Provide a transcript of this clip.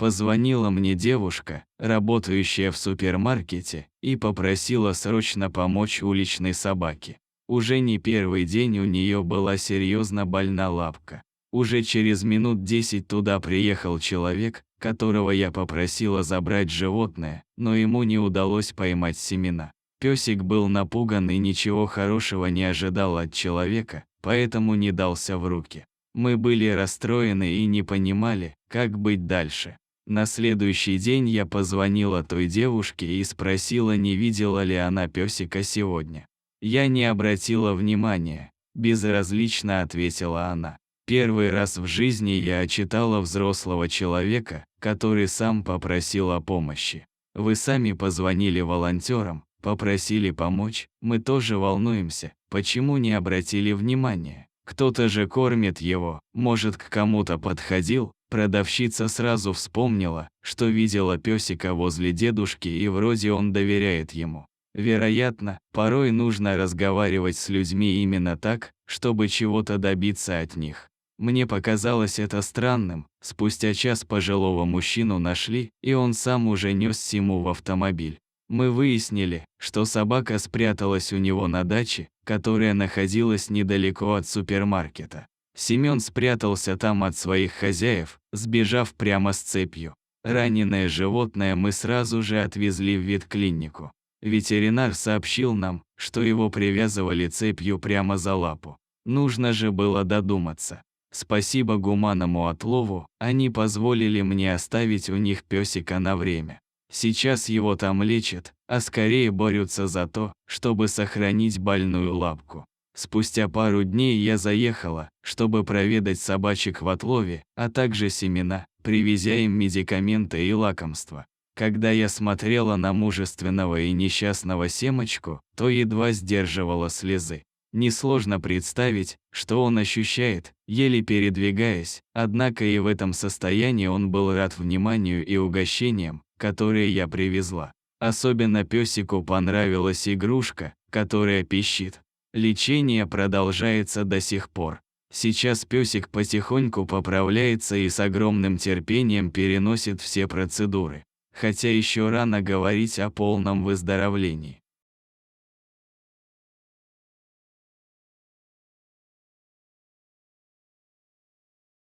Позвонила мне девушка, работающая в супермаркете, и попросила срочно помочь уличной собаке. Уже не первый день у нее была серьезно больна лапка. Уже через минут 10 туда приехал человек, которого я попросила забрать животное, но ему не удалось поймать семена. Песик был напуган и ничего хорошего не ожидал от человека, поэтому не дался в руки. Мы были расстроены и не понимали, как быть дальше. На следующий день я позвонила той девушке и спросила, не видела ли она песика сегодня. Я не обратила внимания, безразлично ответила она. Первый раз в жизни я отчитала взрослого человека, который сам попросил о помощи. Вы сами позвонили волонтерам, попросили помочь, мы тоже волнуемся, почему не обратили внимания? Кто-то же кормит его, может, к кому-то подходил? Продавщица сразу вспомнила, что видела песика возле дедушки и вроде он доверяет ему. Вероятно, порой нужно разговаривать с людьми именно так, чтобы чего-то добиться от них. Мне показалось это странным. Спустя час пожилого мужчину нашли, и он сам уже нес Симу в автомобиль. Мы выяснили, что собака спряталась у него на даче, которая находилась недалеко от супермаркета. Семен спрятался там от своих хозяев, сбежав прямо с цепью. Раненое животное мы сразу же отвезли в ветклинику. Ветеринар сообщил нам, что его привязывали цепью прямо за лапу. Нужно же было додуматься. Спасибо гуманному отлову, они позволили мне оставить у них песика на время. Сейчас его там лечат, а скорее борются за то, чтобы сохранить больную лапку. Спустя пару дней я заехала, чтобы проведать собачек в отлове, а также семена, привезя им медикаменты и лакомства. Когда я смотрела на мужественного и несчастного Семочку, то едва сдерживала слезы. Несложно представить, что он ощущает, еле передвигаясь, однако и в этом состоянии он был рад вниманию и угощениям, которые я привезла. Особенно песику понравилась игрушка, которая пищит. Лечение продолжается до сих пор. Сейчас песик потихоньку поправляется и с огромным терпением переносит все процедуры. Хотя еще рано говорить о полном выздоровлении.